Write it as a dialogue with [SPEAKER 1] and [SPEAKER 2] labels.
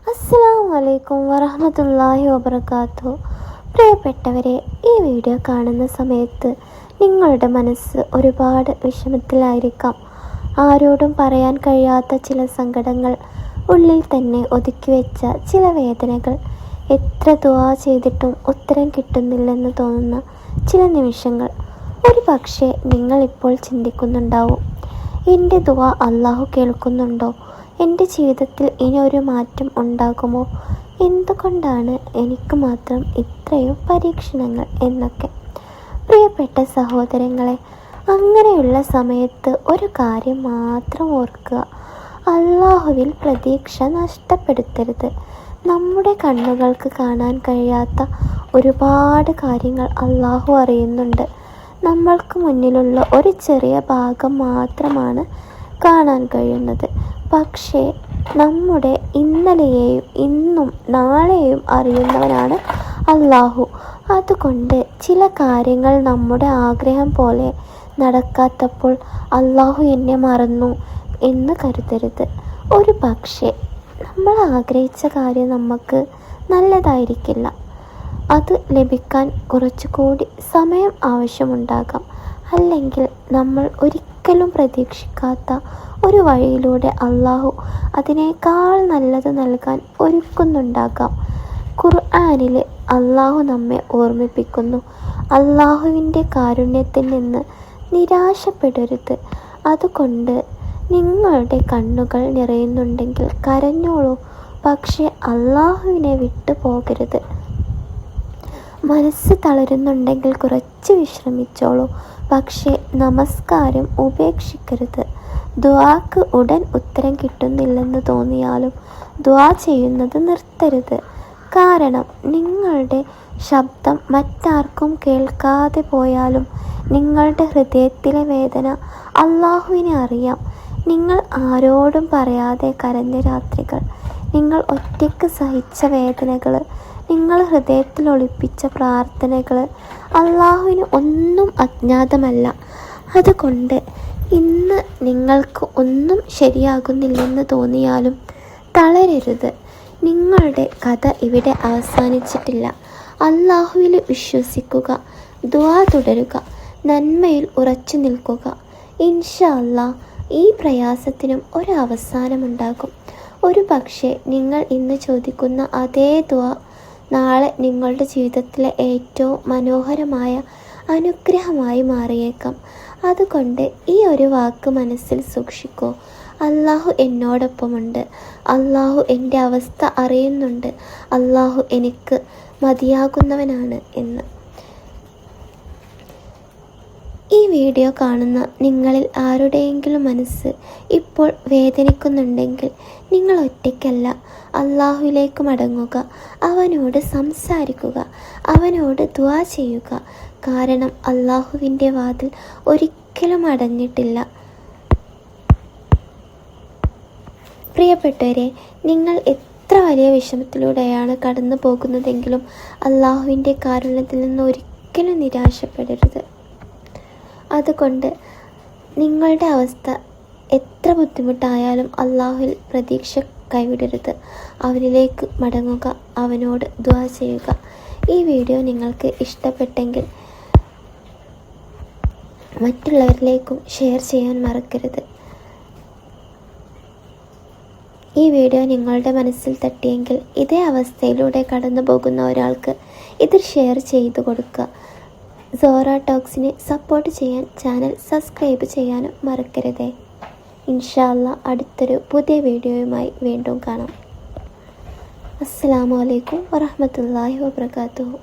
[SPEAKER 1] അസ്സലാമു അലൈക്കും വറഹ്മത്തുള്ളാഹി വബറകാതുഹു. പ്രിയപ്പെട്ടവരെ, ഈ വീഡിയോ കാണുന്ന സമയത്ത് നിങ്ങളുടെ മനസ്സ് ഒരുപാട് വിഷമത്തിലായിരിക്കാം. ആരോടും പറയാൻ കഴിയാത്ത ചില സങ്കടങ്ങൾ, ഉള്ളിൽ തന്നെ ഒതുക്കി വെച്ച ചില വേദനകൾ, എത്ര ദുആ ചെയ്തിട്ടും ഉത്തരം കിട്ടുന്നില്ലെന്ന് തോന്നുന്ന ചില നിമിഷങ്ങൾ. ഒരു പക്ഷേ നിങ്ങളിപ്പോൾ ചിന്തിക്കുന്നുണ്ടാവും, എൻ്റെ ദുആ അല്ലാഹു കേൾക്കുന്നുണ്ടോ? എൻ്റെ ജീവിതത്തിൽ ഇനി ഒരു മാറ്റം ഉണ്ടാകുമോ? എന്തുകൊണ്ടാണ് എനിക്ക് മാത്രം ഇത്രയും പരീക്ഷണങ്ങൾ എന്നൊക്കെ. പ്രിയപ്പെട്ട സഹോദരങ്ങളെ, അങ്ങനെയുള്ള സമയത്ത് ഒരു കാര്യം മാത്രം ഓർക്കുക: അല്ലാഹുവിൽ പ്രതീക്ഷ നഷ്ടപ്പെടുത്തരുത്. നമ്മുടെ കണ്ണുകൾക്ക് കാണാൻ കഴിയാത്ത ഒരുപാട് കാര്യങ്ങൾ അല്ലാഹു അറിയുന്നുണ്ട്. നമ്മൾക്ക് മുന്നിലുള്ള ഒരു ചെറിയ ഭാഗം മാത്രമാണ് കാണാൻ കഴിയുന്നത്. പക്ഷേ നമ്മുടെ ഇന്നലെയെയും ഇന്നും നാളെയും അറിയുന്നവനാണ് അല്ലാഹു. അതുകൊണ്ട് ചില കാര്യങ്ങൾ നമ്മുടെ ആഗ്രഹം പോലെ നടക്കാത്തപ്പോൾ അല്ലാഹു എന്നെ മറന്നു എന്ന് കരുതരുത്. ഒരു പക്ഷേ നമ്മൾ ആഗ്രഹിച്ച കാര്യം നമുക്ക് നല്ലതായിരിക്കില്ല. അത് ലഭിക്കാൻ കുറച്ചുകൂടി സമയം ആവശ്യമുണ്ടാകാം. അല്ലെങ്കിൽ നമ്മൾ ഒരിക്കലും പ്രതീക്ഷിക്കാത്ത ഒരു വഴിയിലൂടെ അല്ലാഹു അതിനേക്കാൾ നല്ലത് നൽകാൻ ഒരുക്കുന്നുണ്ടാകാം. ഖുർആനിൽ അല്ലാഹു നമ്മെ ഓർമ്മിപ്പിക്കുന്നു: അല്ലാഹുവിൻ്റെ കാരുണ്യത്തിൽ നിന്ന് നിരാശപ്പെടരുത്. അതുകൊണ്ട് നിങ്ങളുടെ കണ്ണുകൾ നിറയുന്നുണ്ടെങ്കിൽ കരഞ്ഞോളൂ, പക്ഷേ അല്ലാഹുവിനെ വിട്ടു പോകരുത്. മനസ്സ് തളരുന്നുണ്ടെങ്കിൽ കുറച്ച് വിശ്രമിച്ചോളൂ, പക്ഷേ നമസ്കാരം ഉപേക്ഷിക്കരുത്. ദുആക്ക് ഉടൻ ഉത്തരം കിട്ടുന്നില്ലെന്ന് തോന്നിയാലും ദുആ ചെയ്യുന്നത് നിർത്തരുത്. കാരണം നിങ്ങളുടെ ശബ്ദം മറ്റാർക്കും കേൾക്കാതെ പോയാലും നിങ്ങളുടെ ഹൃദയത്തിലെ വേദന അല്ലാഹുവിനെ അറിയാം. നിങ്ങൾ ആരോടും പറയാതെ കരഞ്ഞ രാത്രികൾ, നിങ്ങൾ ഒറ്റയ്ക്ക് സഹിച്ച വേദനകൾ, നിങ്ങൾ ഹൃദയത്തിൽ ഒളിപ്പിച്ച പ്രാർത്ഥനകൾ, അല്ലാഹുവിന് ഒന്നും അജ്ഞാതമല്ല. അതുകൊണ്ട് ഇന്ന് നിങ്ങൾക്ക് ഒന്നും ശരിയാകുന്നില്ലെന്ന് തോന്നിയാലും തളരരുത്. നിങ്ങളുടെ കഥ ഇവിടെ അവസാനിച്ചിട്ടില്ല. അല്ലാഹുവിൽ വിശ്വസിക്കുക, ദുആ തുടരുക, നന്മയിൽ ഉറച്ചു നിൽക്കുക. ഇൻഷാ അല്ലാഹ് ഈ പ്രയാസത്തിനും ഒരു അവസാനമുണ്ടാകും. ഒരു പക്ഷേ നിങ്ങൾ ഇന്ന് ചോദിക്കുന്ന അതേ ദുആ നാളെ നിങ്ങളുടെ ജീവിതത്തിലെ ഏറ്റവും മനോഹരമായ അനുഗ്രഹമായി മാറിയേക്കാം. അതുകൊണ്ട് ഈ ഒരു വാക്ക് മനസ്സിൽ സൂക്ഷിക്കൂ: അല്ലാഹു എന്നോടൊപ്പമുണ്ട്, അല്ലാഹു എൻ്റെ അവസ്ഥ അറിയുന്നുണ്ട്, അല്ലാഹു എനിക്ക് മതിയാകുന്നവനാണ് എന്ന്. ഈ വീഡിയോ കാണുന്ന നിങ്ങളിൽ ആരുടെയെങ്കിലും മനസ്സ് ഇപ്പോൾ വേദനിക്കുന്നുണ്ടെങ്കിൽ നിങ്ങൾ ഒറ്റയ്ക്കല്ല. അല്ലാഹുവിലേക്ക് മടങ്ങുക, അവനോട് സംസാരിക്കുക, അവനോട് ദുആ ചെയ്യുക. കാരണം അല്ലാഹുവിൻ്റെ വാതിൽ ഒരിക്കലും അടഞ്ഞിട്ടില്ല. പ്രിയപ്പെട്ടവരെ, നിങ്ങൾ എത്ര വലിയ വിഷമത്തിലൂടെയാണ് കടന്നു പോകുന്നതെങ്കിലും അല്ലാഹുവിൻ്റെ കാരുണ്യത്തിൽ നിന്ന് ഒരിക്കലും നിരാശപ്പെടരുത്. അതുകൊണ്ട് നിങ്ങളുടെ അവസ്ഥ എത്ര ബുദ്ധിമുട്ടായാലും അല്ലാഹുവിൽ പ്രതീക്ഷ കൈവിടരുത്. അവനിലേക്ക് മടങ്ങുക, അവനോട് ദുആ ചെയ്യുക. ഈ വീഡിയോ നിങ്ങൾക്ക് ഇഷ്ടപ്പെട്ടെങ്കിൽ മറ്റുള്ളവരിലേക്കും ഷെയർ ചെയ്യാൻ മറക്കരുത്. ഈ വീഡിയോ നിങ്ങളുടെ മനസ്സിൽ തട്ടിയെങ്കിൽ ഇതേ അവസ്ഥയിലൂടെ കടന്നു പോകുന്ന ഒരാൾക്ക് ഇത് ഷെയർ ചെയ്തു കൊടുക്കുക. സോറ ടോക്സിനെ സപ്പോർട്ട് ചെയ്യാൻ ചാനൽ സബ്സ്ക്രൈബ് ചെയ്യാനും മറക്കരുതേ. ഇൻഷാ അല്ലാഹ് അടുത്തൊരു പുതിയ വീഡിയോയുമായി വീണ്ടും കാണാം. അസ്സലാമു അലൈക്കും വറഹ്മത്തുള്ളാഹി വബറകാതുഹു.